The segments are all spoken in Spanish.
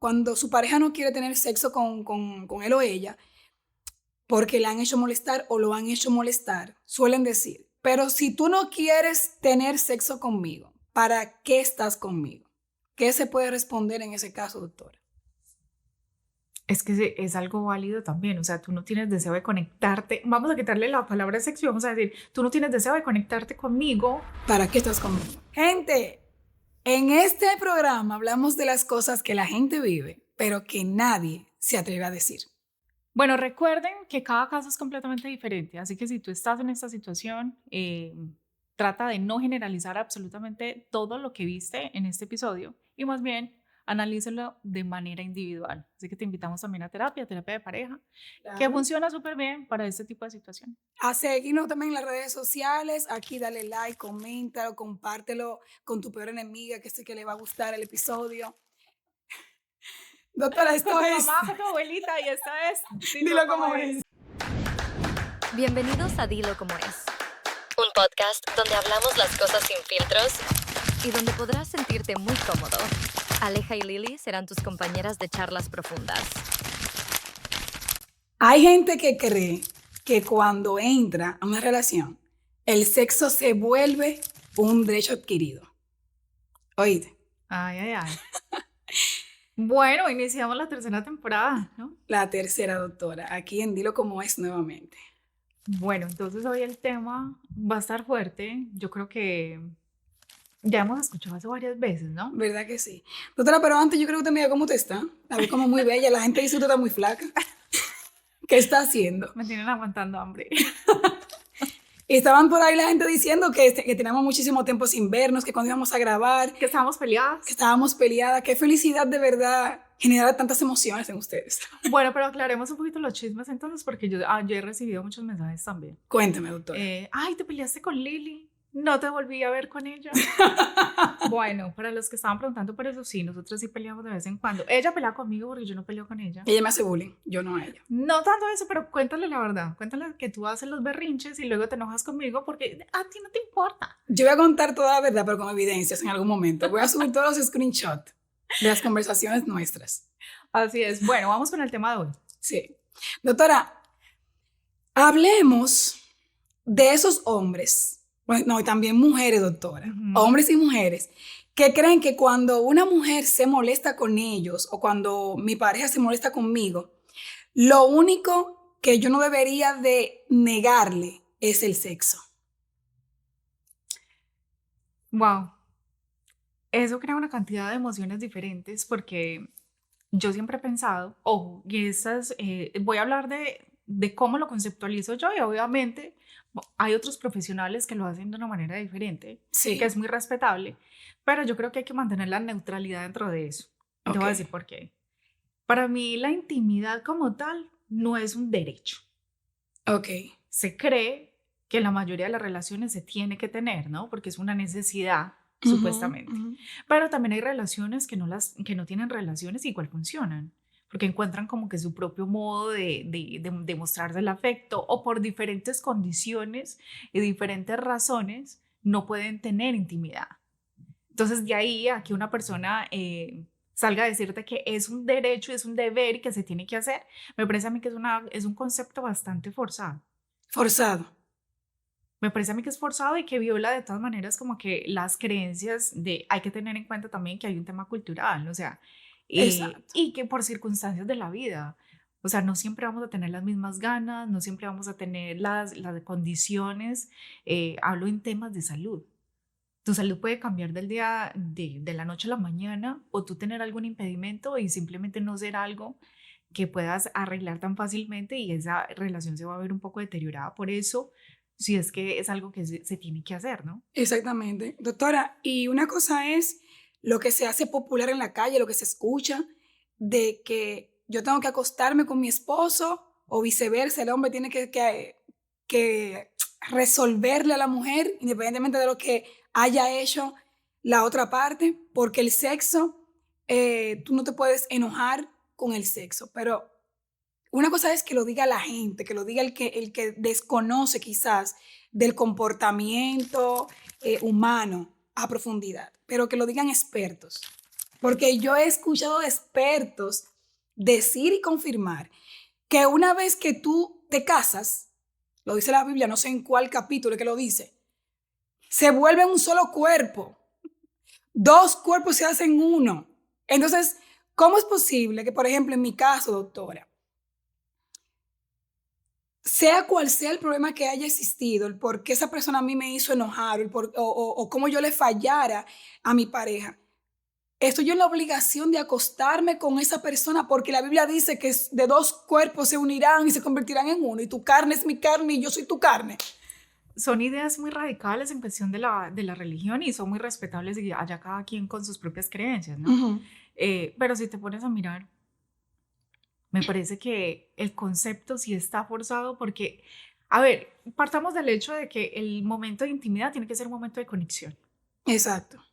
cuando su pareja no quiere tener sexo con él o ella, porque le han hecho molestar o lo han hecho molestar, suelen decir, pero si tú no quieres tener sexo conmigo, ¿para qué estás conmigo? ¿Qué se puede responder en ese caso, doctora? Es que es algo válido también, o sea, tú no tienes deseo de conectarte, vamos a quitarle la palabra sexo y vamos a decir, tú no tienes deseo de conectarte conmigo. ¿Para qué estás conmigo? Gente, en este programa hablamos de las cosas que la gente vive, pero que nadie se atreve a decir. Bueno, recuerden que cada caso es completamente diferente, así que si tú estás en esta situación, trata de no generalizar absolutamente todo lo que viste en este episodio y más bien analízalo de manera individual. Así que te invitamos también a terapia de pareja, que funciona súper bien para este tipo de situación. A seguirnos también en las redes sociales. Aquí dale like, coméntalo, compártelo con tu peor enemiga, que sé que le va a gustar el episodio. Doctora, esto Con tu es... mamá, con tu abuelita, y esta es Dilo como es. Bienvenidos a Dilo Como Es, un podcast donde hablamos las cosas sin filtros y donde podrás sentirte muy cómodo. Aleja y Lili serán tus compañeras de charlas profundas. Hay gente que cree que cuando entra a una relación, el sexo se vuelve un derecho adquirido. Oíste. Ay, ay, ay. Bueno, iniciamos la tercera temporada, ¿no? La tercera, doctora, aquí en Dilo Como Es nuevamente. Bueno, entonces hoy el tema va a estar fuerte. Yo creo que ya hemos escuchado eso varias veces, ¿no? ¿Verdad que sí? Doctora, pero antes yo creo que usted me diga cómo usted está. La ve como muy bella. La gente dice que usted está muy flaca. ¿Qué está haciendo? Me tienen aguantando hambre. Y estaban por ahí la gente diciendo que teníamos muchísimo tiempo sin vernos, que cuando íbamos a grabar, Que estábamos peleadas. que estábamos peleadas. Qué felicidad de verdad generar tantas emociones en ustedes. Bueno, pero aclaremos un poquito los chismes entonces, porque yo he recibido muchos mensajes también. Cuéntame, doctora. Ay, te peleaste con Lili. No te volví a ver con ella. Bueno, para los que estaban preguntando por eso, sí, nosotros sí peleamos de vez en cuando. Ella pelea conmigo porque yo no peleo con ella. Ella me hace bullying, yo no a ella. No tanto eso, pero cuéntale la verdad. Cuéntale que tú haces los berrinches y luego te enojas conmigo porque a ti no te importa. Yo voy a contar toda la verdad, pero con evidencias en algún momento. Voy a subir todos los screenshots de las conversaciones nuestras. Así es. Bueno, vamos con el tema de hoy. Sí. Doctora, hablemos de esos hombres, bueno, no, y también mujeres, doctora, hombres y mujeres, que creen que cuando una mujer se molesta con ellos o cuando mi pareja se molesta conmigo, lo único que yo no debería de negarle es el sexo. Wow. Eso crea una cantidad de emociones diferentes porque yo siempre he pensado, ojo, y estas, voy a hablar de cómo lo conceptualizo yo y obviamente hay otros profesionales que lo hacen de una manera diferente, Sí. que es muy respetable, pero yo creo que hay que mantener la neutralidad dentro de eso. Y te voy a decir por qué. Para mí la intimidad como tal no es un derecho. Ok. Se cree que la mayoría de las relaciones se tiene que tener, ¿no? Porque es una necesidad, supuestamente. Pero también hay relaciones que no tienen relaciones y igual funcionan, porque encuentran como que su propio modo de mostrarse el afecto o por diferentes condiciones y diferentes razones no pueden tener intimidad. Entonces de ahí a que una persona salga a decirte que es un derecho, es un deber y que se tiene que hacer, me parece a mí que es un concepto bastante forzado. Forzado. Me parece a mí que es forzado y que viola de todas maneras como que las creencias de, hay que tener en cuenta también que hay un tema cultural, o sea, y que por circunstancias de la vida, o sea, no siempre vamos a tener las mismas ganas, no siempre vamos a tener las condiciones, hablo en temas de salud. Tu salud puede cambiar del día, de la noche a la mañana, o tú tener algún impedimento y simplemente no ser algo que puedas arreglar tan fácilmente y esa relación se va a ver un poco deteriorada por eso, si es que es algo que se tiene que hacer, ¿no? Exactamente. Doctora, y una cosa es lo que se hace popular en la calle, lo que se escucha, de que yo tengo que acostarme con mi esposo o viceversa, el hombre tiene que resolverle a la mujer, independientemente de lo que haya hecho la otra parte, porque el sexo, tú no te puedes enojar con el sexo, pero una cosa es que lo diga la gente, que lo diga el que desconoce quizás del comportamiento humano a profundidad, pero que lo digan expertos. Porque yo he escuchado de expertos decir y confirmar que una vez que tú te casas, lo dice la Biblia, no sé en cuál capítulo que lo dice, se vuelve un solo cuerpo. 2 cuerpos se hacen uno. Entonces, ¿cómo es posible que, por ejemplo, en mi caso, doctora, sea cual sea el problema que haya existido, el por qué esa persona a mí me hizo enojar, o cómo yo le fallara a mi pareja, estoy yo en la obligación de acostarme con esa persona porque la Biblia dice que de 2 cuerpos se unirán y se convertirán en uno, y tu carne es mi carne y yo soy tu carne? Son ideas muy radicales en cuestión de la religión y son muy respetables y allá cada quien con sus propias creencias, ¿no? Uh-huh. Pero si te pones a mirar, me parece que el concepto sí está forzado porque, a ver, partamos del hecho de que el momento de intimidad tiene que ser un momento de conexión. Exacto.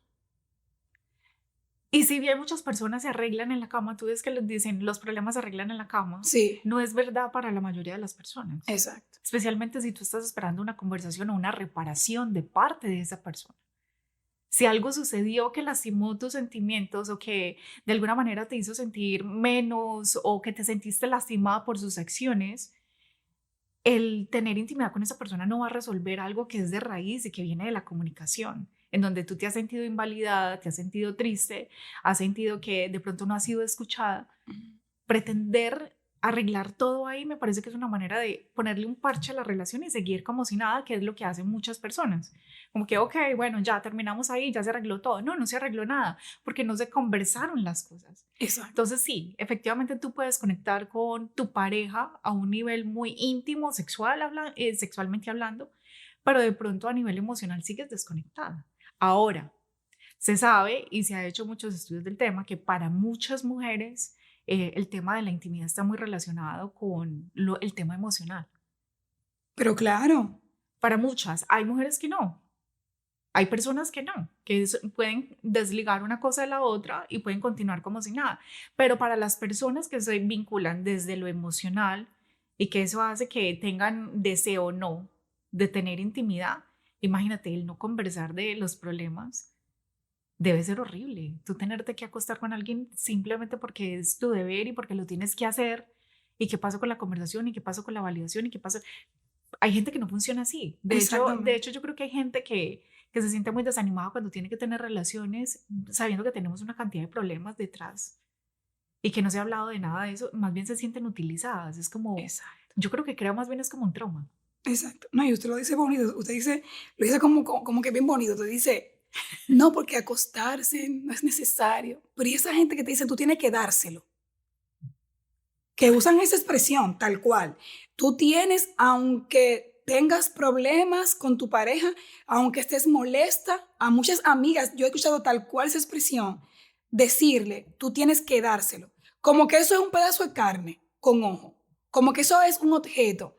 Y si bien muchas personas se arreglan en la cama, tú ves que les dicen los problemas se arreglan en la cama, Sí. no es verdad para la mayoría de las personas. Exacto. Especialmente si tú estás esperando una conversación o una reparación de parte de esa persona. Si algo sucedió que lastimó tus sentimientos o que de alguna manera te hizo sentir menos o que te sentiste lastimada por sus acciones, el tener intimidad con esa persona no va a resolver algo que es de raíz y que viene de la comunicación, en donde tú te has sentido invalidada, te has sentido triste, has sentido que de pronto no has sido escuchada. Pretender arreglar todo ahí me parece que es una manera de ponerle un parche a la relación y seguir como si nada, que es lo que hacen muchas personas. Como que, ok, bueno, ya terminamos ahí, ya se arregló todo. No, no se arregló nada, porque no se conversaron las cosas. Exacto. Entonces sí, efectivamente tú puedes conectar con tu pareja a un nivel muy íntimo, sexualmente hablando, pero de pronto a nivel emocional sigues desconectada. Ahora, se sabe y se ha hecho muchos estudios del tema que para muchas mujeres el tema de la intimidad está muy relacionado con el tema emocional. Pero claro. Para muchas, hay mujeres que no. Hay personas que no, que pueden desligar una cosa de la otra y pueden continuar como si nada. Pero para las personas que se vinculan desde lo emocional y que eso hace que tengan deseo o no de tener intimidad, imagínate el no conversar de los problemas. Debe ser horrible, tú tenerte que acostar con alguien simplemente porque es tu deber y porque lo tienes que hacer. ¿Y qué pasó con la conversación? ¿Y qué pasó con la validación? ¿Y qué pasó? Hay gente que no funciona así. De hecho, yo creo que hay gente que se siente muy desanimada cuando tiene que tener relaciones sabiendo que tenemos una cantidad de problemas detrás y que no se ha hablado de nada de eso, más bien se sienten utilizadas. Es como, Exacto. yo creo que creo más bien es como un trauma. Exacto. No, y usted lo dice bonito, usted lo dice como que bien bonito, usted dice, no, porque acostarse no es necesario, pero y esa gente que te dice, tú tienes que dárselo, que usan esa expresión tal cual, tú tienes, aunque tengas problemas con tu pareja, aunque estés molesta, a muchas amigas, yo he escuchado tal cual esa expresión, decirle, tú tienes que dárselo, como que eso es un pedazo de carne con ojo, como que eso es un objeto.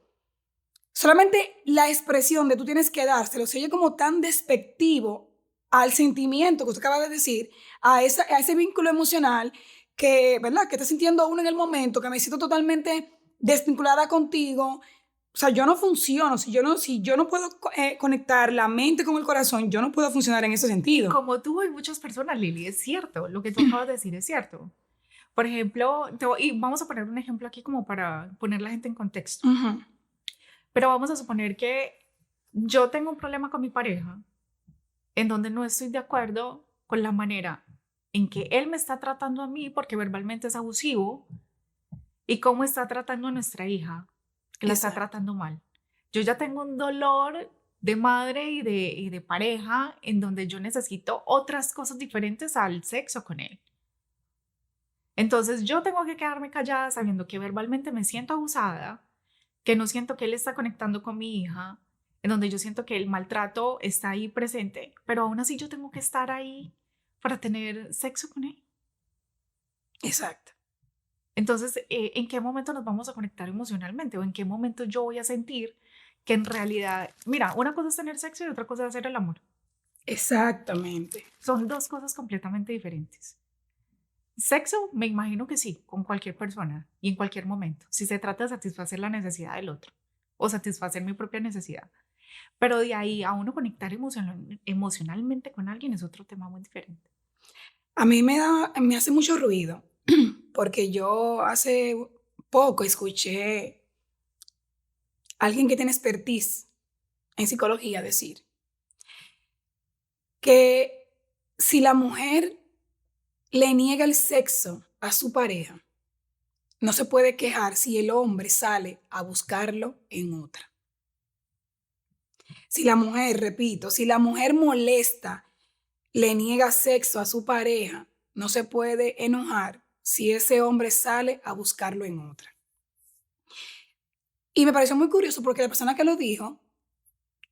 Solamente la expresión de tú tienes que dárselo se oye como tan despectivo al sentimiento que usted acaba de decir, a ese vínculo emocional que, ¿verdad? Que está sintiendo uno en el momento, que me siento totalmente desvinculada contigo. O sea, yo no funciono. Si yo no puedo conectar la mente con el corazón, yo no puedo funcionar en ese sentido. Y como tú hay muchas personas, Lili, es cierto, lo que tú acabas de decir es cierto. Por ejemplo, y vamos a poner un ejemplo aquí como para poner la gente en contexto. Uh-huh. Pero vamos a suponer que yo tengo un problema con mi pareja en donde no estoy de acuerdo con la manera en que él me está tratando a mí porque verbalmente es abusivo y cómo está tratando a nuestra hija, que la está tratando mal. Yo ya tengo un dolor de madre y de pareja en donde yo necesito otras cosas diferentes al sexo con él. Entonces yo tengo que quedarme callada sabiendo que verbalmente me siento abusada, que no siento que él está conectando con mi hija, en donde yo siento que el maltrato está ahí presente, pero aún así yo tengo que estar ahí para tener sexo con él. Exacto. Entonces, ¿en qué momento nos vamos a conectar emocionalmente? ¿O en qué momento yo voy a sentir que en realidad, mira, una cosa es tener sexo y otra cosa es hacer el amor? Exactamente. Son dos cosas completamente diferentes. Sexo, me imagino que sí, con cualquier persona y en cualquier momento, si se trata de satisfacer la necesidad del otro o satisfacer mi propia necesidad. Pero de ahí a uno conectar emocionalmente con alguien es otro tema muy diferente. A mí me hace mucho ruido porque yo hace poco escuché a alguien que tiene expertise en psicología decir que si la mujer le niega el sexo a su pareja, no se puede quejar si el hombre sale a buscarlo en otra. Si la mujer, repito, si la mujer molesta le niega sexo a su pareja, no se puede enojar si ese hombre sale a buscarlo en otra. Y me pareció muy curioso porque la persona que lo dijo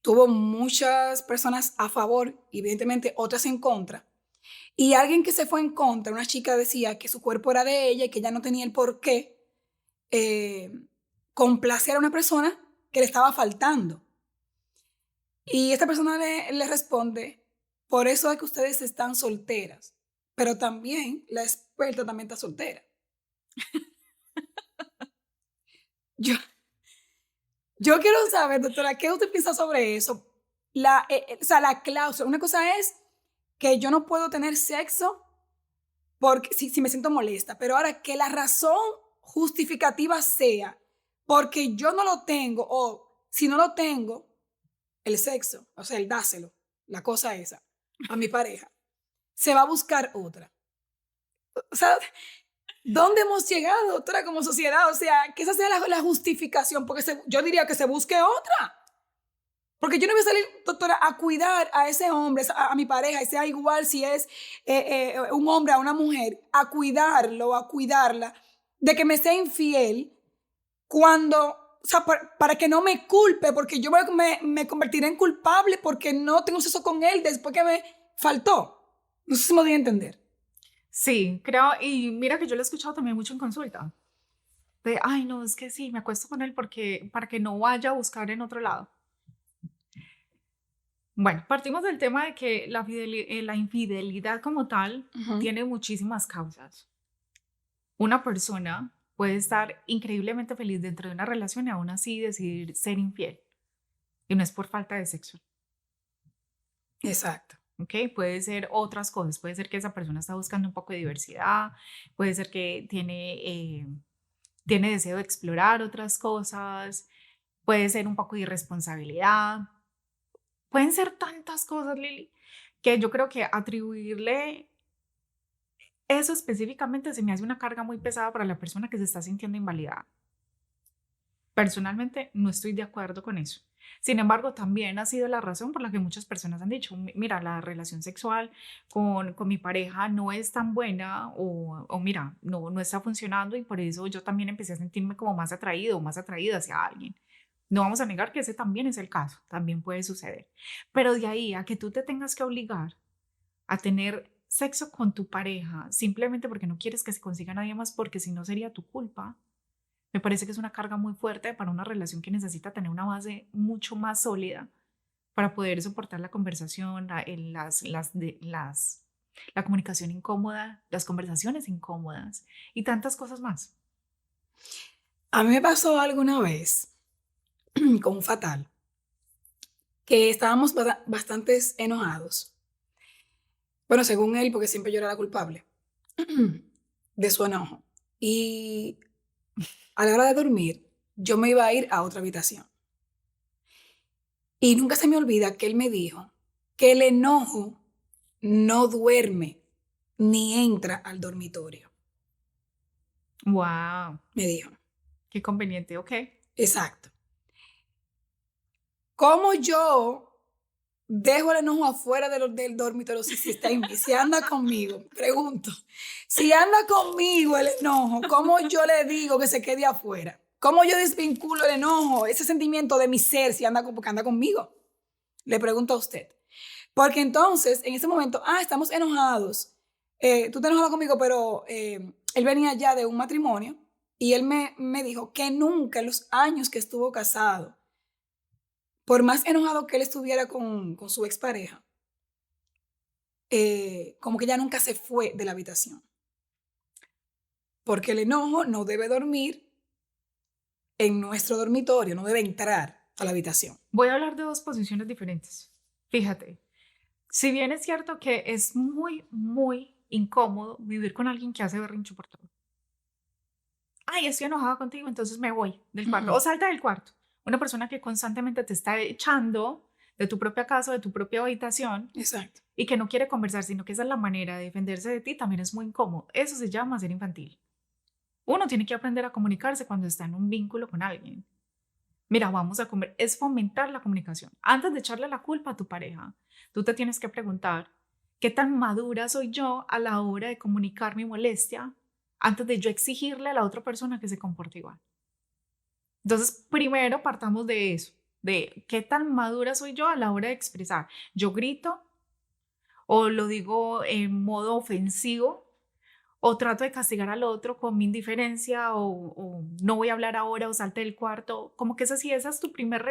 tuvo muchas personas a favor y evidentemente otras en contra. Y alguien que se fue en contra, una chica decía que su cuerpo era de ella y que ella no tenía el por qué complacer a una persona que le estaba faltando. Y esta persona le responde, por eso es que ustedes están solteras, pero también la experta también está soltera. Yo quiero saber, doctora, ¿qué usted piensa sobre eso? O sea, la cláusula, una cosa es que yo no puedo tener sexo porque si me siento molesta, pero ahora que la razón justificativa sea porque yo no lo tengo o si no lo tengo, el sexo, o sea, el dáselo, la cosa esa, a mi pareja, se va a buscar otra. O sea, ¿dónde hemos llegado, doctora, como sociedad? O sea, que esa sea la justificación, porque yo diría que se busque otra. Porque yo no voy a salir, doctora, a cuidar a ese hombre, a mi pareja, y sea igual si es un hombre a una mujer, a cuidarlo, a cuidarla, de que me sea infiel, cuando, o sea, para que no me culpe, porque yo me convertiré en culpable porque no tengo sexo con él después que me faltó. No sé si me voy a entender. Sí, creo, y mira que yo lo he escuchado también mucho en consulta. De, ay, no, es que sí, me acuesto con él para que no vaya a buscar en otro lado. Bueno, partimos del tema de que la infidelidad como tal tiene muchísimas causas. Una persona puede estar increíblemente feliz dentro de una relación y aún así decidir ser infiel. Y no es por falta de sexo. Exacto. ¿Ok? Puede ser otras cosas. Puede ser que esa persona está buscando un poco de diversidad. Puede ser que tiene deseo de explorar otras cosas. Puede ser un poco de irresponsabilidad. Pueden ser tantas cosas, Lili, que yo creo que atribuirle eso específicamente se me hace una carga muy pesada para la persona que se está sintiendo invalidada. Personalmente no estoy de acuerdo con eso. Sin embargo, también ha sido la razón por la que muchas personas han dicho, mira, la relación sexual con mi pareja no es tan buena o mira, no está funcionando y por eso yo también empecé a sentirme como más atraído o más atraída hacia alguien. No vamos a negar que ese también es el caso, también puede suceder. Pero de ahí a que tú te tengas que obligar a tener sexo con tu pareja simplemente porque no quieres que se consiga nadie más porque si no sería tu culpa, me parece que es una carga muy fuerte para una relación que necesita tener una base mucho más sólida para poder soportar la conversación, la comunicación incómoda, las conversaciones incómodas y tantas cosas más. A mí me pasó alguna vez con un fatal que estábamos bastante enojados. Bueno, según él, porque siempre yo era la culpable de su enojo. Y a la hora de dormir, yo me iba a ir a otra habitación. Y nunca se me olvida que él me dijo que el enojo no duerme ni entra al dormitorio. Wow. Me dijo. Qué conveniente, ok. Exacto. ¿Cómo yo dejo el enojo afuera del dormitorio si anda conmigo? Pregunto. Si anda conmigo el enojo, ¿cómo yo le digo que se quede afuera? ¿Cómo yo desvinculo el enojo, ese sentimiento de mi ser porque anda conmigo? Le pregunto a usted. Porque entonces, en ese momento, estamos enojados. Tú te enojas conmigo, pero él venía ya de un matrimonio y él me dijo que nunca en los años que estuvo casado, por más enojado que él estuviera con su expareja, como que ella nunca se fue de la habitación. Porque el enojo no debe dormir en nuestro dormitorio, no debe entrar a la habitación. Voy a hablar de dos posiciones diferentes. Fíjate, si bien es cierto que es muy, muy incómodo vivir con alguien que hace berrincho por todo. Ay, estoy enojada contigo, entonces me voy del cuarto. O salta del cuarto. Una persona que constantemente te está echando de tu propia casa, de tu propia habitación. Exacto. Y que no quiere conversar, sino que esa es la manera de defenderse de ti, también es muy incómodo. Eso se llama ser infantil. Uno tiene que aprender a comunicarse cuando está en un vínculo con alguien. Mira, vamos a comer. Es fomentar la comunicación. Antes de echarle la culpa a tu pareja, tú te tienes que preguntar, ¿qué tan madura soy yo a la hora de comunicar mi molestia antes de yo exigirle a la otra persona que se comporte igual? Entonces, primero partamos de eso, de qué tan madura soy yo a la hora de expresar. Yo grito o lo digo en modo ofensivo o trato de castigar al otro con mi indiferencia o no voy a hablar ahora o salte del cuarto. Como que si ese es tu primer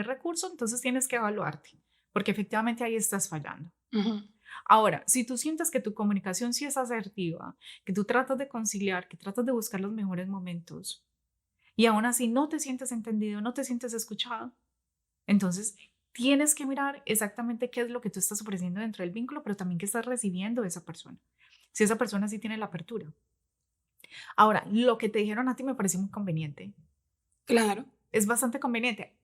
recurso, entonces tienes que evaluarte, porque efectivamente ahí estás fallando. Ahora, si tú sientes que tu comunicación sí es asertiva, que tú tratas de conciliar, que tratas de buscar los mejores momentos y aún así no te sientes entendido, no te sientes escuchado, entonces tienes que mirar exactamente qué es lo que tú estás ofreciendo dentro del vínculo, pero también qué estás recibiendo de esa persona. Si esa persona sí tiene la apertura. Ahora, lo que te dijeron a ti me parece muy conveniente. Claro. Es bastante conveniente.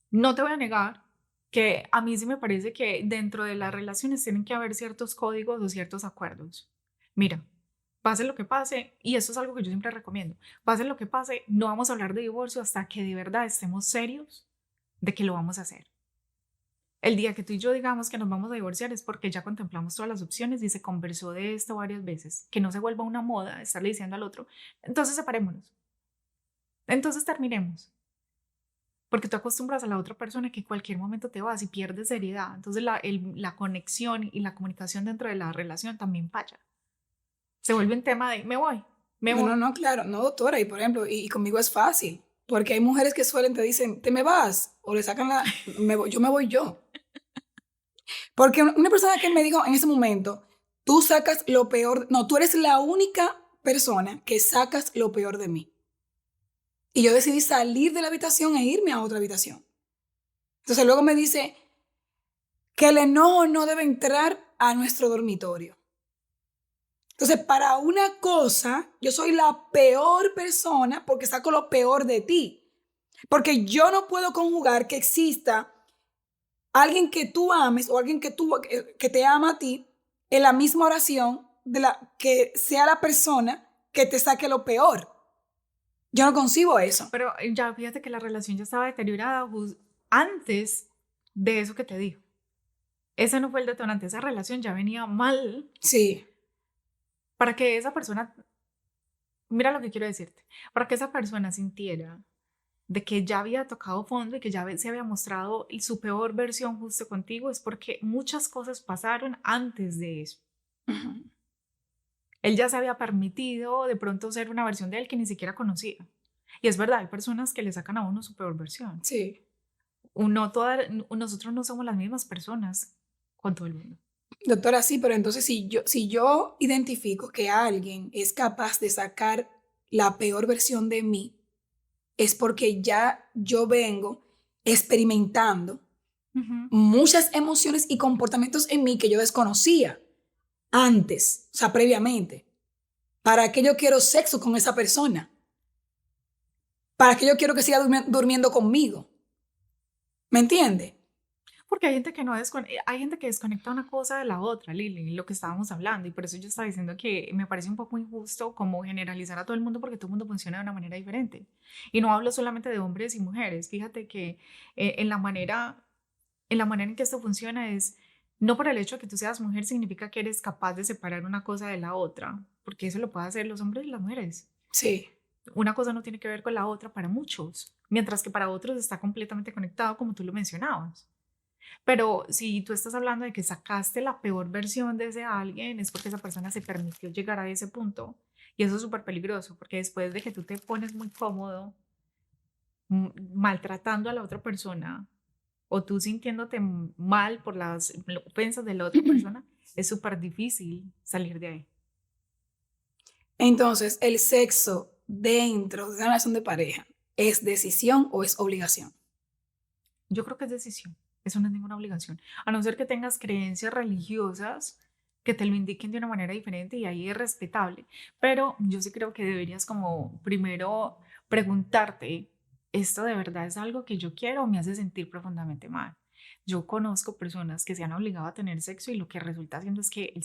No te voy a negar que a mí sí me parece que dentro de las relaciones tienen que haber ciertos códigos o ciertos acuerdos. Mira, pase lo que pase, y eso es algo que yo siempre recomiendo, pase lo que pase, no vamos a hablar de divorcio hasta que de verdad estemos serios de que lo vamos a hacer. El día que tú y yo digamos que nos vamos a divorciar es porque ya contemplamos todas las opciones y se conversó de esto varias veces, que no se vuelva una moda estarle diciendo al otro, entonces separémonos, entonces terminemos, porque tú acostumbras a la otra persona que en cualquier momento te vas y pierdes seriedad, entonces la conexión y la comunicación dentro de la relación también falla, se vuelve un tema de me voy. No, claro, no, doctora, y por ejemplo, y conmigo es fácil, porque hay mujeres que te dicen, te me vas, o le sacan yo me voy yo. Porque una persona que me dijo en ese momento, tú sacas lo peor, no, tú eres la única persona que sacas lo peor de mí. Y yo decidí salir de la habitación e irme a otra habitación. Entonces luego me dice que el enojo no debe entrar a nuestro dormitorio. Entonces, para una cosa, yo soy la peor persona porque saco lo peor de ti. Porque yo no puedo conjugar que exista alguien que tú ames o alguien que te ama a ti en la misma oración que sea la persona que te saque lo peor. Yo no concibo eso. Pero ya fíjate que la relación ya estaba deteriorada antes de eso que te dijo. Ese no fue el detonante, esa relación ya venía mal. Sí. Para que esa persona, mira lo que quiero decirte, para que esa persona sintiera de que ya había tocado fondo y que ya se había mostrado su peor versión justo contigo, es porque muchas cosas pasaron antes de eso. Él ya se había permitido de pronto ser una versión de él que ni siquiera conocía. Y es verdad, hay personas que le sacan a uno su peor versión. Sí. Nosotros no somos las mismas personas con todo el mundo. Doctora, sí, pero entonces si yo identifico que alguien es capaz de sacar la peor versión de mí, es porque ya yo vengo experimentando muchas emociones y comportamientos en mí que yo desconocía antes, o sea, previamente. ¿Para qué yo quiero sexo con esa persona? ¿Para qué yo quiero que siga durmiendo conmigo? ¿Me entiende? Porque hay gente que desconecta una cosa de la otra, Lili, lo que estábamos hablando, y por eso yo estaba diciendo que me parece un poco injusto como generalizar a todo el mundo porque todo el mundo funciona de una manera diferente. Y no hablo solamente de hombres y mujeres, fíjate que en la manera en que esto funciona es, no por el hecho de que tú seas mujer significa que eres capaz de separar una cosa de la otra, porque eso lo pueden hacer los hombres y las mujeres. Sí. Una cosa no tiene que ver con la otra para muchos, mientras que para otros está completamente conectado, como tú lo mencionabas. Pero si tú estás hablando de que sacaste la peor versión de ese alguien, es porque esa persona se permitió llegar a ese punto. Y eso es súper peligroso, porque después de que tú te pones muy cómodo maltratando a la otra persona o tú sintiéndote mal por las ofensas de la otra persona, es súper difícil salir de ahí. Entonces, ¿el sexo dentro de una relación de pareja es decisión o es obligación? Yo creo que es decisión. Eso no es ninguna obligación. A no ser que tengas creencias religiosas que te lo indiquen de una manera diferente y ahí es respetable. Pero yo sí creo que deberías como primero preguntarte, ¿esto de verdad es algo que yo quiero o me hace sentir profundamente mal? Yo conozco personas que se han obligado a tener sexo y lo que resulta haciendo es que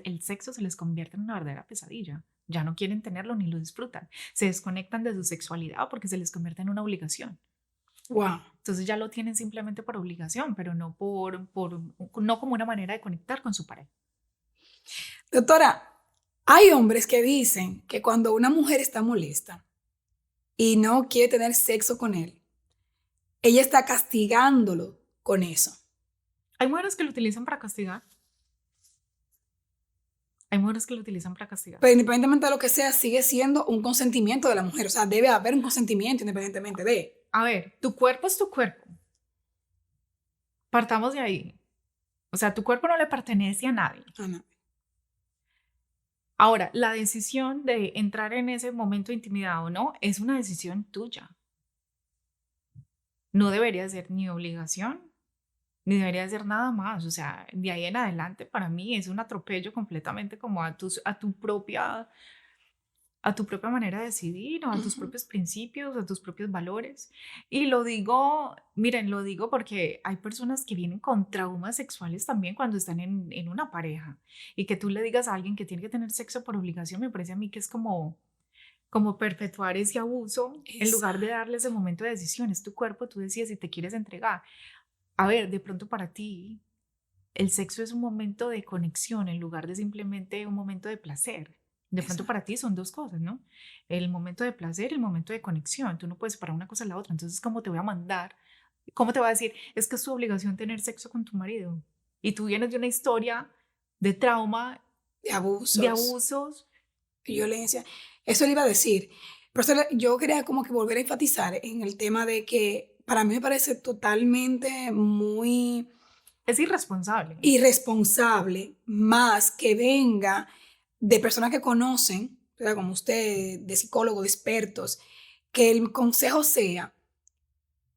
el sexo se les convierte en una verdadera pesadilla. Ya no quieren tenerlo ni lo disfrutan. Se desconectan de su sexualidad porque se les convierte en una obligación. Wow. Entonces ya lo tienen simplemente por obligación, pero no no como una manera de conectar con su pareja. Doctora, hay hombres que dicen que cuando una mujer está molesta y no quiere tener sexo con él, ella está castigándolo con eso. Hay mujeres que lo utilizan para castigar. Hay mujeres que lo utilizan para castigar. Pero independientemente de lo que sea, sigue siendo un consentimiento de la mujer. O sea, debe haber un consentimiento independientemente de. A ver, tu cuerpo es tu cuerpo. Partamos de ahí. O sea, tu cuerpo no le pertenece a nadie. No. Ahora, la decisión de entrar en ese momento de intimidad o no es una decisión tuya. No debería ser ni obligación, ni debería ser nada más. O sea, de ahí en adelante para mí es un atropello completamente como a tu propia manera de decidir, o a tus propios principios, a tus propios valores. Y lo digo, miren, lo digo porque hay personas que vienen con traumas sexuales también cuando están en una pareja. Y que tú le digas a alguien que tiene que tener sexo por obligación, me parece a mí que es como perpetuar ese abuso. Exacto. En lugar de darle ese momento de decisión. Es tu cuerpo, tú decides si te quieres entregar. A ver, de pronto para ti el sexo es un momento de conexión en lugar de simplemente un momento de placer. De pronto para ti son dos cosas, ¿no? El momento de placer y el momento de conexión. Tú no puedes separar una cosa de la otra. Entonces, ¿cómo te voy a mandar? ¿Cómo te voy a decir? Es que es tu obligación tener sexo con tu marido. Y tú vienes de una historia de trauma, de abusos, violencia. Eso le iba a decir. Pero yo quería como que volver a enfatizar en el tema de que para mí me parece totalmente muy... Es irresponsable. Irresponsable, más que venga de personas que conocen, ¿verdad? Como usted, de psicólogos, de expertos, que el consejo sea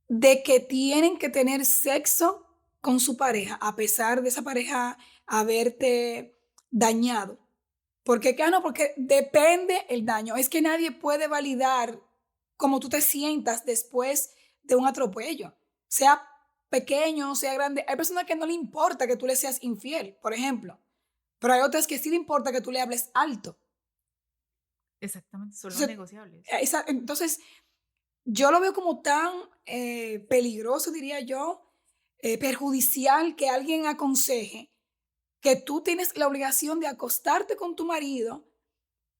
de que tienen que tener sexo con su pareja, a pesar de esa pareja haberte dañado. ¿Por qué? No, porque depende el daño. Es que nadie puede validar cómo tú te sientas después de un atropello, sea pequeño, sea grande. Hay personas que no le importa que tú le seas infiel, por ejemplo. Pero hay otras que sí le importa que tú le hables alto. Exactamente, son los negociables. Entonces, yo lo veo como tan peligroso, diría yo, perjudicial que alguien aconseje que tú tienes la obligación de acostarte con tu marido,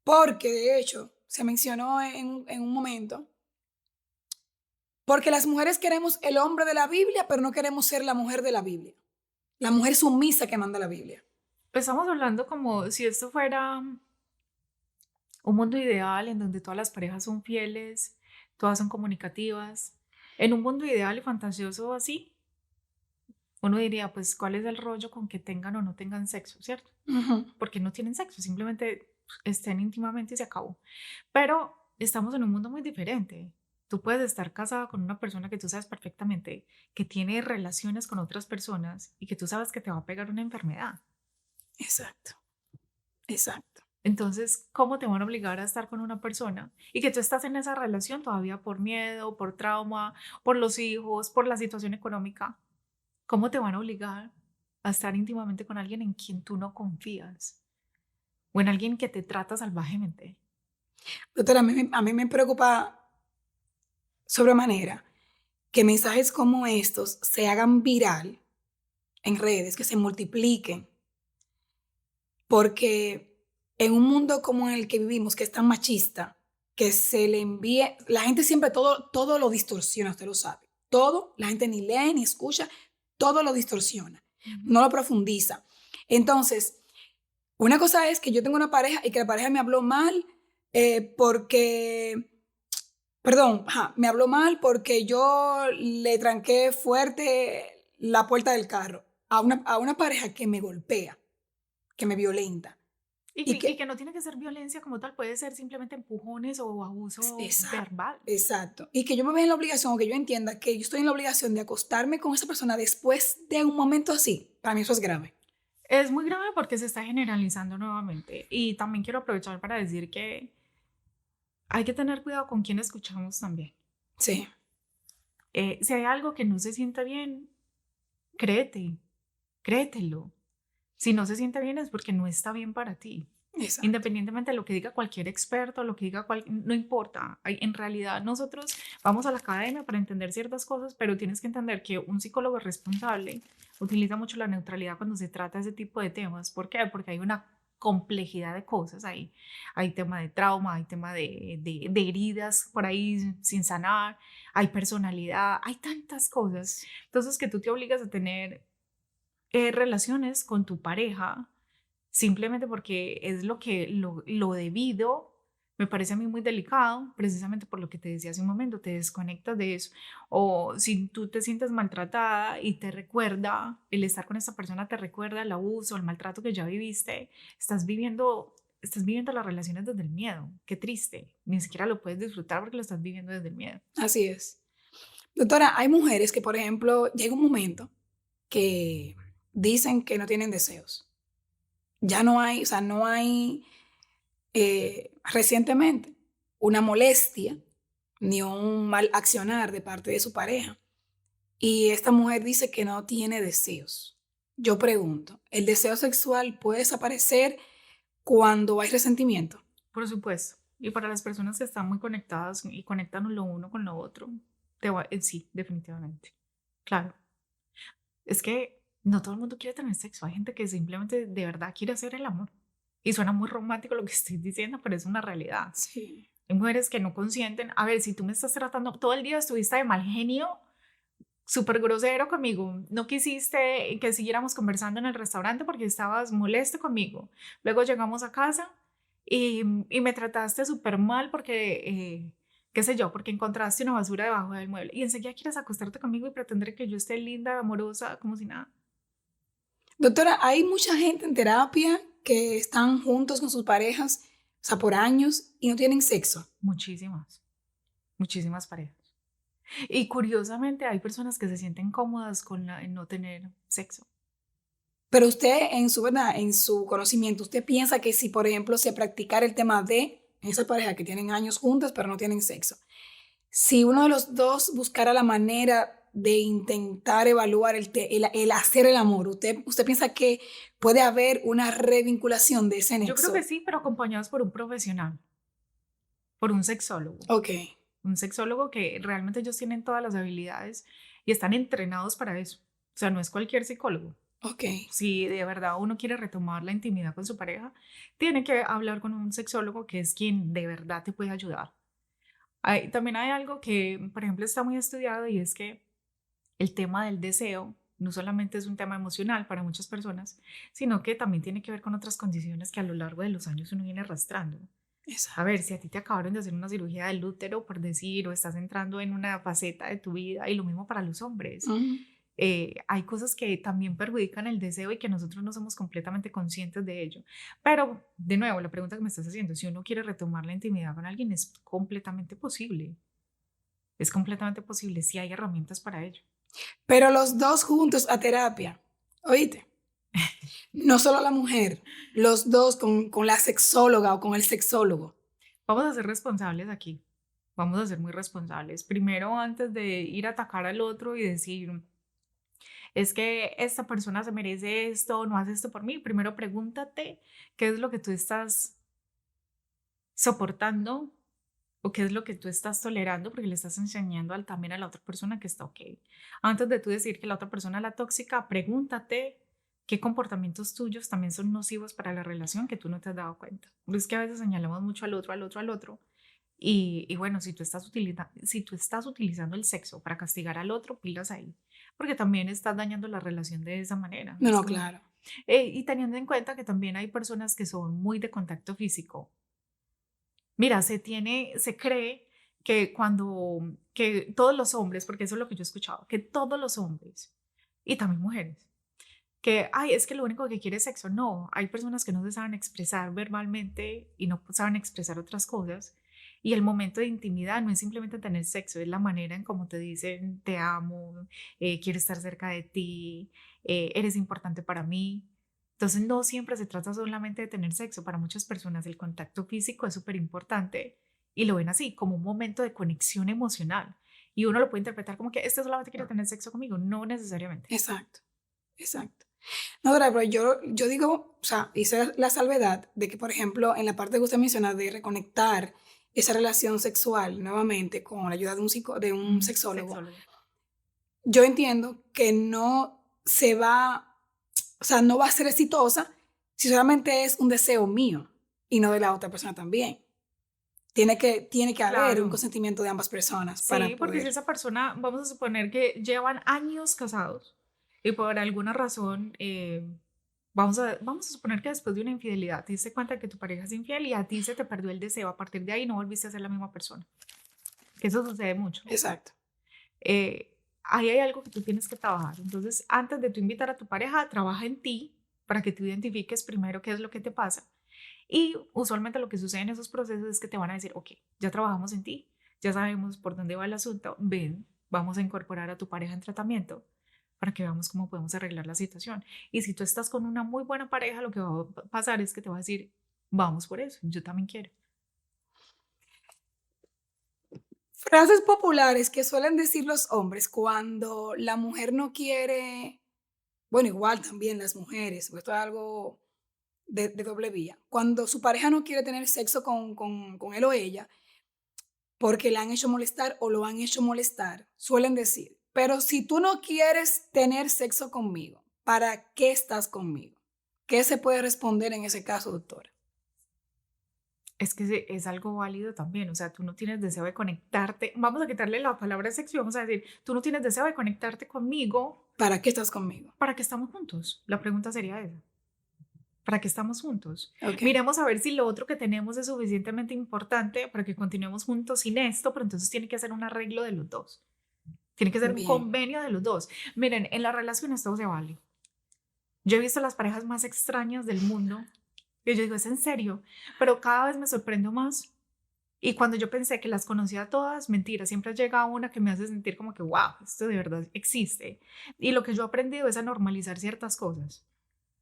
porque de hecho, se mencionó en un momento, porque las mujeres queremos el hombre de la Biblia, pero no queremos ser la mujer de la Biblia. La mujer sumisa que manda la Biblia. Estamos hablando como si esto fuera un mundo ideal en donde todas las parejas son fieles, todas son comunicativas. En un mundo ideal y fantasioso así, uno diría, pues, ¿cuál es el rollo con que tengan o no tengan sexo, cierto? Porque no tienen sexo, simplemente estén íntimamente y se acabó. Pero estamos en un mundo muy diferente. Tú puedes estar casada con una persona que tú sabes perfectamente que tiene relaciones con otras personas y que tú sabes que te va a pegar una enfermedad. Exacto. Exacto. Entonces, ¿cómo te van a obligar a estar con una persona y que tú estás en esa relación todavía por miedo, por trauma, por los hijos, por la situación económica? ¿Cómo te van a obligar a estar íntimamente con alguien en quien tú no confías o en alguien que te trata salvajemente? Doctora, a mí me preocupa sobremanera que mensajes como estos se hagan viral en redes, que se multipliquen, porque en un mundo como el que vivimos, que es tan machista, que se le envíe, la gente siempre todo lo distorsiona, usted lo sabe. Todo, la gente ni lee ni escucha, todo lo distorsiona, no lo profundiza. Entonces, una cosa es que yo tengo una pareja y que la pareja me habló mal me habló mal porque yo le tranqué fuerte la puerta del carro a una pareja que me golpea, que me violenta. Y que no tiene que ser violencia como tal, puede ser simplemente empujones o abuso verbal. Exacto. Y que yo me vea en la obligación, o que yo entienda que yo estoy en la obligación de acostarme con esa persona después de un momento así. Para mí eso es grave. Es muy grave porque se está generalizando nuevamente. Y también quiero aprovechar para decir que hay que tener cuidado con quién escuchamos también. Sí. Si hay algo que no se siente bien, créetelo. Si no se siente bien es porque no está bien para ti. Exacto. Independientemente de lo que diga cualquier experto, lo que diga no importa. En realidad nosotros vamos a la academia para entender ciertas cosas, pero tienes que entender que un psicólogo responsable utiliza mucho la neutralidad cuando se trata de ese tipo de temas. ¿Por qué? Porque hay una complejidad de cosas ahí. Hay tema de trauma, hay tema de heridas por ahí sin sanar, hay personalidad, hay tantas cosas. Entonces que tú te obligas a tener relaciones con tu pareja simplemente porque es lo debido, me parece a mí muy delicado, precisamente por lo que te decía hace un momento, te desconectas de eso. O si tú te sientes maltratada y te recuerda, el estar con esta persona te recuerda el abuso, el maltrato que ya viviste, estás viviendo las relaciones desde el miedo. Qué triste, ni siquiera lo puedes disfrutar porque lo estás viviendo desde el miedo. Así es. Doctora, hay mujeres que, por ejemplo, llega un momento que dicen que no tienen deseos. Ya no hay, o sea, no hay recientemente una molestia ni un mal accionar de parte de su pareja. Y esta mujer dice que no tiene deseos. Yo pregunto, ¿el deseo sexual puede desaparecer cuando hay resentimiento? Por supuesto. Y para las personas que están muy conectadas y conectan lo uno con lo otro, sí, definitivamente. Claro. Es que no todo el mundo quiere tener sexo. Hay gente que simplemente de verdad quiere hacer el amor. Y suena muy romántico lo que estoy diciendo, pero es una realidad. Sí. Hay mujeres que no consienten. A ver, si tú me estás tratando, todo el día estuviste de mal genio, súper grosero conmigo, no quisiste que siguiéramos conversando en el restaurante porque estabas molesto conmigo. Luego llegamos a casa y me trataste súper mal porque, qué sé yo, porque encontraste una basura debajo del mueble. Y enseguida quieres acostarte conmigo y pretender que yo esté linda, amorosa, como si nada. Doctora, hay mucha gente en terapia que están juntos con sus parejas, o sea, por años y no tienen sexo. Muchísimas parejas. Y curiosamente hay personas que se sienten cómodas con en no tener sexo. Pero usted, en su verdad, en su conocimiento, ¿usted piensa que si, por ejemplo, se practicara el tema de esas parejas que tienen años juntas pero no tienen sexo, si uno de los dos buscara la manera de intentar evaluar el hacer el amor, ¿usted piensa que puede haber una revinculación de ese Yo creo nexo? que sí, pero acompañados por un profesional, por un sexólogo. Ok. Un sexólogo que realmente ellos tienen todas las habilidades y están entrenados para eso. O sea, no es cualquier psicólogo. Ok. Si de verdad uno quiere retomar la intimidad con su pareja, tiene que hablar con un sexólogo que es quien de verdad te puede ayudar. También hay algo que, por ejemplo, está muy estudiado y es que el tema del deseo no solamente es un tema emocional para muchas personas, sino que también tiene que ver con otras condiciones que a lo largo de los años uno viene arrastrando. Exacto. A ver, si a ti te acabaron de hacer una cirugía del útero, por decir, o estás entrando en una faceta de tu vida, y lo mismo para los hombres. Hay cosas que también perjudican el deseo y que nosotros no somos completamente conscientes de ello. Pero, de nuevo, la pregunta que me estás haciendo, si uno quiere retomar la intimidad con alguien, es completamente posible. Es completamente posible si hay herramientas para ello. Pero los dos juntos a terapia, oíste, no solo la mujer, los dos con la sexóloga o con el sexólogo. Vamos a ser responsables aquí. Vamos a ser muy responsables. Primero, antes de ir a atacar al otro y decir, es que esta persona se merece esto, no hace esto por mí, primero pregúntate qué es lo que tú estás soportando o qué es lo que tú estás tolerando porque le estás enseñando también a la otra persona que está ok. Antes de tú decir que la otra persona es la tóxica, pregúntate qué comportamientos tuyos también son nocivos para la relación que tú no te has dado cuenta. Es que a veces señalamos mucho al otro, al otro, al otro. Y bueno, si tú estás utilizando el sexo para castigar al otro, pilas ahí, porque también estás dañando la relación de esa manera. No, no, claro. Y teniendo en cuenta que también hay personas que son muy de contacto físico. Mira, se cree que todos los hombres, porque eso es lo que yo he escuchado, que todos los hombres y también mujeres, que, ay, es que lo único que quiere es sexo. No, hay personas que no se saben expresar verbalmente y no saben expresar otras cosas. Y el momento de intimidad no es simplemente tener sexo, es la manera en cómo te dicen, te amo, quiero estar cerca de ti, eres importante para mí. Entonces no siempre se trata solamente de tener sexo. Para muchas personas el contacto físico es súper importante y lo ven así, como un momento de conexión emocional. Y uno lo puede interpretar como que este solamente quiere tener sexo conmigo. No necesariamente. Exacto, exacto. No, Dora, pero yo digo, o sea, hice la salvedad de que, por ejemplo, en la parte que usted menciona de reconectar esa relación sexual nuevamente con la ayuda de de un sexólogo, yo entiendo que no se va, o sea, no va a ser exitosa si solamente es un deseo mío y no de la otra persona también. Tiene que haber un Claro. consentimiento de ambas personas para Sí, porque si poder. esa persona, vamos a suponer que llevan años casados y por alguna razón, vamos a suponer que después de una infidelidad te diste cuenta que tu pareja es infiel y a ti se te perdió el deseo, a partir de ahí no volviste a ser la misma persona, que eso sucede mucho. Exacto. Ahí hay algo que tú tienes que trabajar. Entonces, antes de tú invitar a tu pareja, trabaja en ti para que tú identifiques primero qué es lo que te pasa. Y usualmente lo que sucede en esos procesos es que te van a decir, ok, ya trabajamos en ti, ya sabemos por dónde va el asunto, ven, vamos a incorporar a tu pareja en tratamiento para que veamos cómo podemos arreglar la situación. Y si tú estás con una muy buena pareja, lo que va a pasar es que te va a decir, vamos por eso, yo también quiero. Frases populares que suelen decir los hombres cuando la mujer no quiere, bueno, igual también las mujeres, porque esto es algo de doble vía. Cuando su pareja no quiere tener sexo con él o ella porque le han hecho molestar o lo han hecho molestar, suelen decir, pero si tú no quieres tener sexo conmigo, ¿para qué estás conmigo? ¿Qué se puede responder en ese caso, doctora? Es que es algo válido también, o sea, tú no tienes deseo de conectarte, vamos a quitarle la palabra sexo y vamos a decir, tú no tienes deseo de conectarte conmigo, ¿Para qué estás conmigo? ¿para qué estamos juntos? La pregunta sería esa, ¿para qué estamos juntos? Okay. Miremos a ver si lo otro que tenemos es suficientemente importante para que continuemos juntos sin esto, pero entonces tiene que ser un arreglo de los dos, tiene que ser un Bien. convenio de los dos. Miren, en las relaciones todo se vale. Yo he visto las parejas más extrañas del mundo y yo digo, es en serio, pero cada vez me sorprendo más. Y cuando yo pensé que las conocía todas, mentira, siempre llega una que me hace sentir como que, wow, esto de verdad existe. Y lo que yo he aprendido es a normalizar ciertas cosas.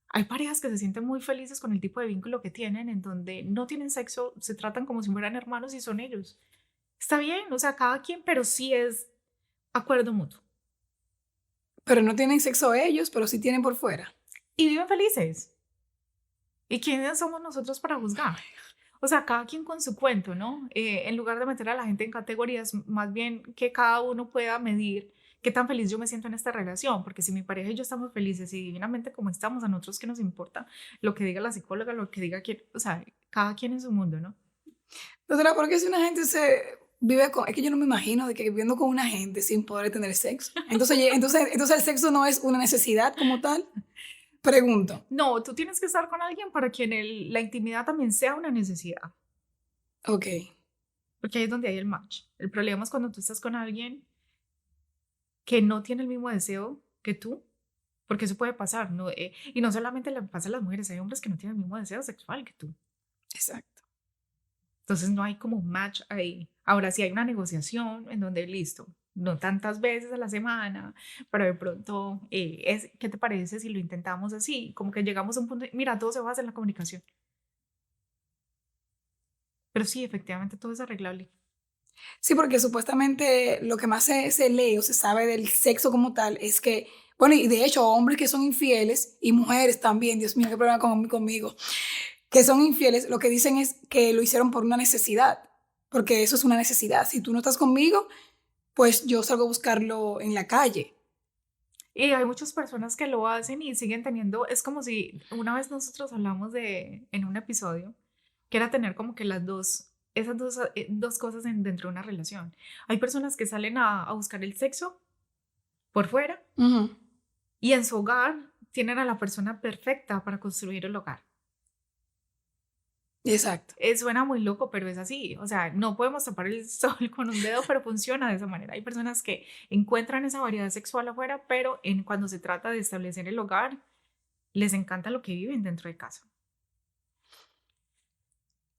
Hay parejas que se sienten muy felices con el tipo de vínculo que tienen, en donde no tienen sexo, se tratan como si fueran hermanos y son ellos. Está bien, o sea, cada quien, pero sí es acuerdo mutuo. Pero no tienen sexo ellos, pero sí tienen por fuera. Y viven felices. ¿Y quiénes somos nosotros para juzgar? O sea, cada quien con su cuento, ¿no? En lugar de meter a la gente en categorías, más bien que cada uno pueda medir qué tan feliz yo me siento en esta relación, porque si mi pareja y yo estamos felices y divinamente como estamos, a nosotros qué nos importa lo que diga la psicóloga, lo que diga quien, o sea, cada quien en su mundo, ¿no? Doctora, ¿por qué si una gente se vive con... Es que yo no me imagino de que viviendo con una gente sin poder tener sexo. Entonces el sexo no es una necesidad como tal. Pregunto. No, tú tienes que estar con alguien para quien la intimidad también sea una necesidad, Ok. porque ahí es donde hay el match. El problema es cuando tú estás con alguien que no tiene el mismo deseo que tú, porque eso puede pasar, ¿no? Y no solamente le pasa a las mujeres, hay hombres que no tienen el mismo deseo sexual que tú. Exacto. Entonces no hay como un match ahí. Ahora sí hay una negociación en donde listo, no tantas veces a la semana, pero de pronto, ¿qué te parece si lo intentamos así? Como que llegamos a un punto, mira, todo se basa en la comunicación. Pero sí, efectivamente todo es arreglable. Sí, porque supuestamente lo que más se lee o se sabe del sexo como tal es que, bueno, y de hecho hombres que son infieles y mujeres también, Dios mío, qué problema conmigo, que son infieles, lo que dicen es que lo hicieron por una necesidad, porque eso es una necesidad. Si tú no estás conmigo, pues yo salgo a buscarlo en la calle. Y hay muchas personas que lo hacen y siguen teniendo, es como si una vez nosotros hablamos en un episodio, que era tener como que esas dos cosas dentro de una relación. Hay personas que salen a buscar el sexo por fuera y en su hogar tienen a la persona perfecta para construir el hogar. Exacto. Suena muy loco, pero es así. O sea, no podemos tapar el sol con un dedo, pero funciona de esa manera. Hay personas que encuentran esa variedad sexual afuera, pero cuando se trata de establecer el hogar, les encanta lo que viven dentro de casa.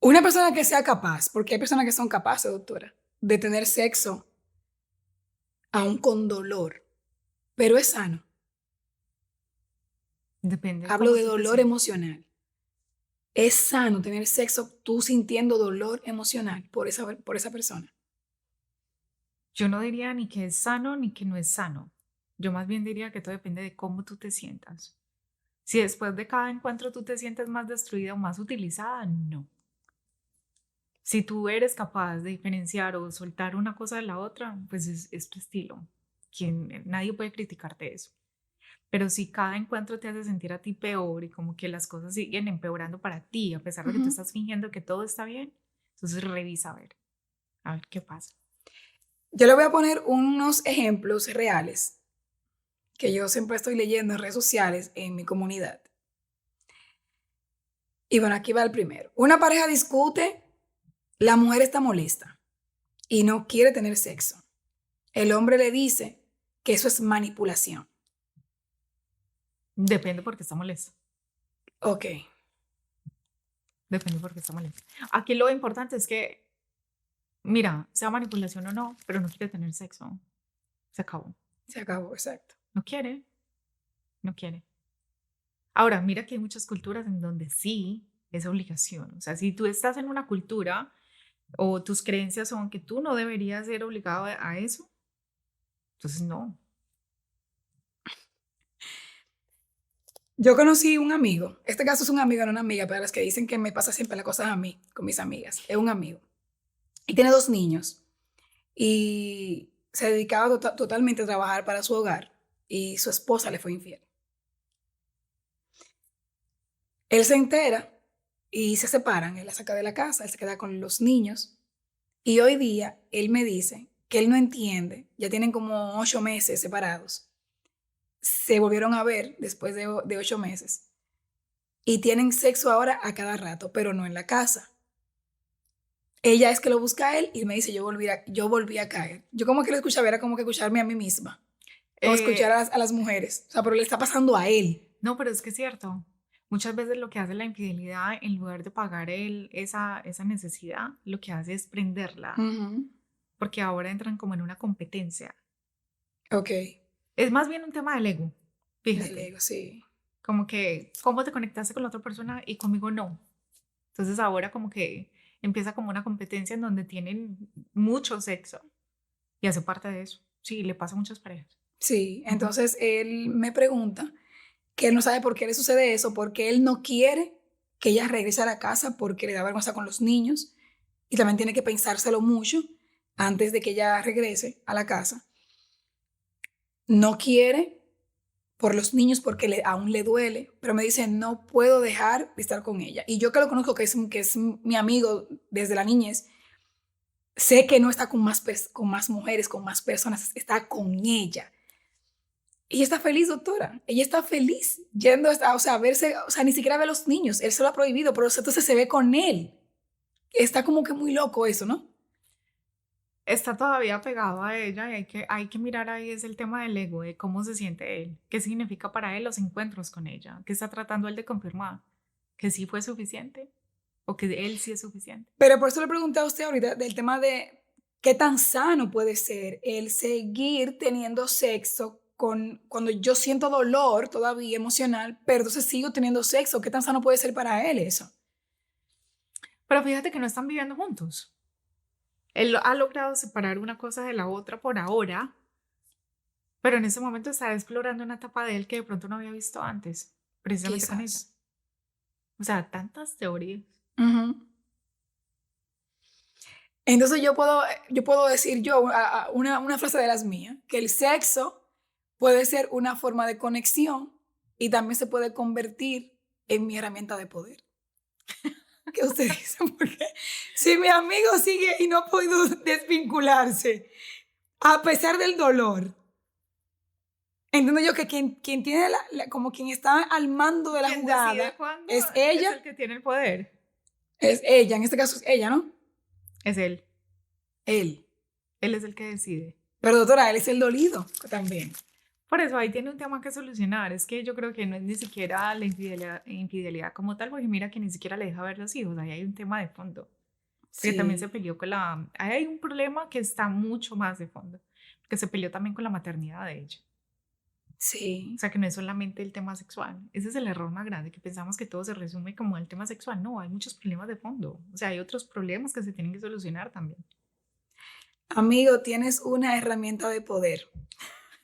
Una persona que sea capaz, porque hay personas que son capaces, doctora, de tener sexo aún con dolor, pero es sano. Depende de Hablo cómo de tú te dolor sientas. emocional. ¿Es sano tener sexo tú sintiendo dolor emocional por esa persona? Yo no diría ni que es sano ni que no es sano. Yo más bien diría que todo depende de cómo tú te sientas. Si después de cada encuentro tú te sientes más destruida o más utilizada, no. Si tú eres capaz de diferenciar o soltar una cosa de la otra, pues es tu estilo. Nadie puede criticarte eso. Pero si cada encuentro te hace sentir a ti peor y como que las cosas siguen empeorando para ti, a pesar de que tú Ujú. estás fingiendo que todo está bien, entonces revisa a ver qué pasa. Yo le voy a poner unos ejemplos reales que yo siempre estoy leyendo en redes sociales en mi comunidad. Y bueno, aquí va el primero. Una pareja discute, la mujer está molesta y no quiere tener sexo. El hombre le dice que eso es manipulación. Depende porque está molesta. Ok, Depende porque está molesta. Aquí lo importante es que, mira, sea manipulación o no, pero no quiere tener sexo. Se acabó. se acabó, exacto. No quiere, no quiere. Ahora, mira que hay muchas culturas en donde sí es obligación. O sea, si tú estás en una cultura o tus creencias son que tú no deberías ser obligado a eso, entonces no. Yo conocí un amigo, este caso es un amigo, no una amiga, para las que dicen que me pasa siempre las cosas a mí, con mis amigas. Es un amigo. Y tiene 2 niños. Y se dedicaba totalmente a trabajar para su hogar. Y su esposa le fue infiel. Él se entera y se separan. Él la saca de la casa, él se queda con los niños. Y hoy día él me dice que él no entiende, ya tienen como 8 meses separados. Se volvieron a ver después de 8 meses. Y tienen sexo ahora a cada rato, pero no en la casa. Ella es que lo busca a él y me dice, yo volví a caer. Yo como que lo escuchaba, era como que escucharme a mí misma. O escuchar a las mujeres. O sea, pero le está pasando a él. No, pero es que es cierto. Muchas veces lo que hace la infidelidad, en lugar de pagar esa necesidad, lo que hace es prenderla, Ujú. porque ahora entran como en una competencia. Ok. Es más bien un tema del ego, Del fíjate. ego, sí. Como que, ¿cómo te conectaste con la otra persona y conmigo no? Entonces ahora como que empieza como una competencia en donde tienen mucho sexo y hace parte de eso. Sí, le pasa a muchas parejas. Sí. Ujú. Entonces él me pregunta que él no sabe por qué le sucede eso, porque él no quiere que ella regrese a la casa porque le da vergüenza con los niños y también tiene que pensárselo mucho antes de que ella regrese a la casa. No quiere por los niños porque aún le duele, pero me dice, no puedo dejar de estar con ella. Y yo que lo conozco, que es mi amigo desde la niñez, sé que no está con más mujeres, con más personas, está con ella. Y ella está feliz, doctora. Ella está feliz yendo o sea, a verse, o sea, ni siquiera ve a los niños. Él se lo ha prohibido, pero entonces se ve con él. Está como que muy loco eso, ¿no? Está todavía pegado a ella y hay que mirar ahí es el tema del ego, de cómo se siente él, qué significa para él los encuentros con ella, qué está tratando él de confirmar, que sí fue suficiente o que él sí es suficiente. Pero por eso le pregunté a usted ahorita del tema de qué tan sano puede ser el seguir teniendo sexo cuando yo siento dolor todavía emocional, pero entonces sigo teniendo sexo. ¿Qué tan sano puede ser para él eso? Pero fíjate que no están viviendo juntos. Él ha logrado separar una cosa de la otra por ahora, pero en ese momento está explorando una etapa de él que de pronto no había visto antes, precisamente con ella. Quizás. O sea, tantas teorías. Ujú. Entonces yo puedo decir una frase de las mías, que el sexo puede ser una forma de conexión y también se puede convertir en mi herramienta de poder. ¿Qué usted dice? Porque si mi amigo sigue y no ha podido desvincularse, a pesar del dolor, entiendo yo que quien tiene como quien está al mando de la Quien decide jugada cuándo es es ella, el que tiene el poder. en este caso es ella, ¿no? Es él. Él. Él es el que decide. Pero doctora, él es el dolido también. Por eso ahí tiene un tema que solucionar. Es que yo creo que no es ni siquiera la infidelidad como tal, porque mira que ni siquiera le deja ver los hijos. Ahí hay un tema de fondo. Porque también se Sí, peleó con la... Ahí hay un problema que está mucho más de fondo. Que se peleó también con la maternidad de ella. Sí. O sea, que no es solamente el tema sexual. Ese es el error más grande, que pensamos que todo se resume como al tema sexual. No, hay muchos problemas de fondo. O sea, hay otros problemas que se tienen que solucionar también. Amigo, tienes una herramienta de poder.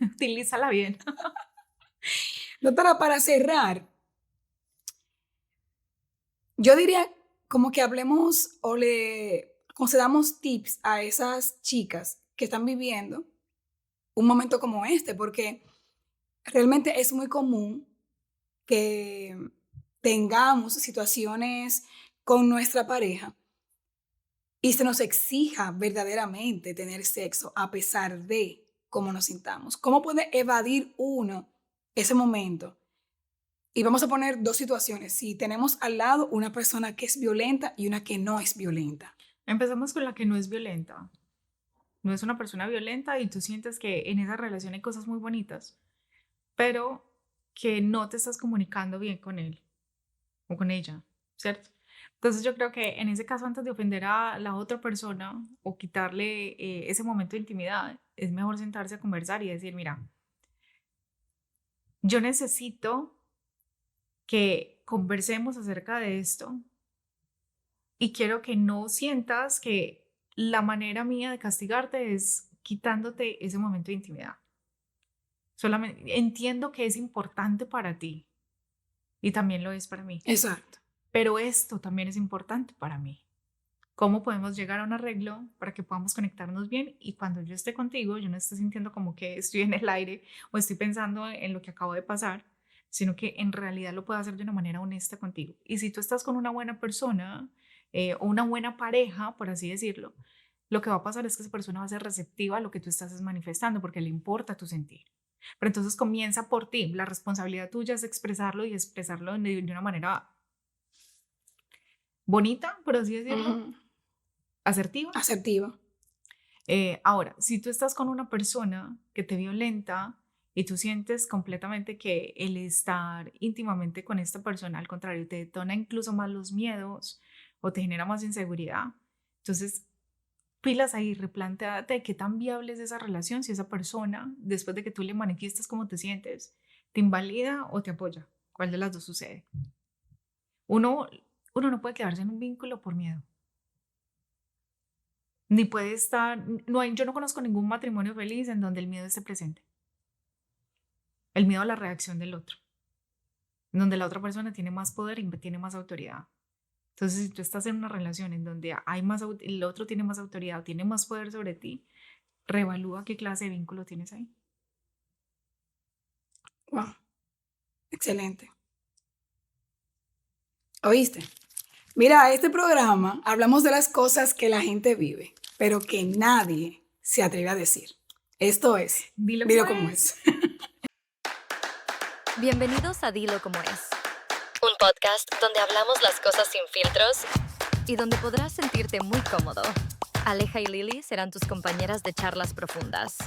Utilízala bien. Doctora, para cerrar, yo diría como que hablemos o le concedamos tips a esas chicas que están viviendo un momento como este, porque realmente es muy común que tengamos situaciones con nuestra pareja y se nos exija verdaderamente tener sexo a pesar de cómo nos sintamos. ¿Cómo puede evadir uno ese momento? Y vamos a poner dos situaciones. Si tenemos al lado una persona que es violenta y una que no es violenta. Empezamos con la que no es violenta. No es una persona violenta y tú sientes que en esa relación hay cosas muy bonitas, pero que no te estás comunicando bien con él o con ella, ¿cierto? Entonces yo creo que en ese caso, antes de ofender a la otra persona o quitarle ese momento de intimidad, es mejor sentarse a conversar y decir, mira, yo necesito que conversemos acerca de esto y quiero que no sientas que la manera mía de castigarte es quitándote ese momento de intimidad. Solamente entiendo que es importante para ti y también lo es para mí. Exacto. Pero esto también es importante para mí. ¿Cómo podemos llegar a un arreglo para que podamos conectarnos bien? Y cuando yo esté contigo, yo no esté sintiendo como que estoy en el aire o estoy pensando en lo que acabo de pasar, sino que en realidad lo puedo hacer de una manera honesta contigo. Y si tú estás con una buena persona o una buena pareja, por así decirlo, lo que va a pasar es que esa persona va a ser receptiva a lo que tú estás manifestando porque le importa tu sentir. Pero entonces comienza por ti. La responsabilidad tuya es expresarlo y expresarlo de una manera bonita, por así decirlo, asertiva. Asertiva. Ahora, si tú estás con una persona que te violenta y tú sientes completamente que el estar íntimamente con esta persona, al contrario, te detona incluso más los miedos o te genera más inseguridad, entonces pilas ahí, replantéate qué tan viable es esa relación si esa persona, después de que tú le manifiestas cómo te sientes, te invalida o te apoya. ¿Cuál de las dos sucede? Uno no puede quedarse en un vínculo por miedo. Ni puede estar, yo no conozco ningún matrimonio feliz en donde el miedo esté presente. El miedo a la reacción del otro, en donde la otra persona tiene más poder y tiene más autoridad. Entonces, si tú estás en una relación en donde el otro tiene más autoridad o tiene más poder sobre ti, reevalúa qué clase de vínculo tienes ahí. Wow. Excelente. ¿Oíste? Mira, este programa hablamos de las cosas que la gente vive, pero que nadie se atreve a decir. Esto es Dilo como es. Bienvenidos a Dilo como es. Un podcast donde hablamos las cosas sin filtros y donde podrás sentirte muy cómodo. Aleja y Lily serán tus compañeras de charlas profundas.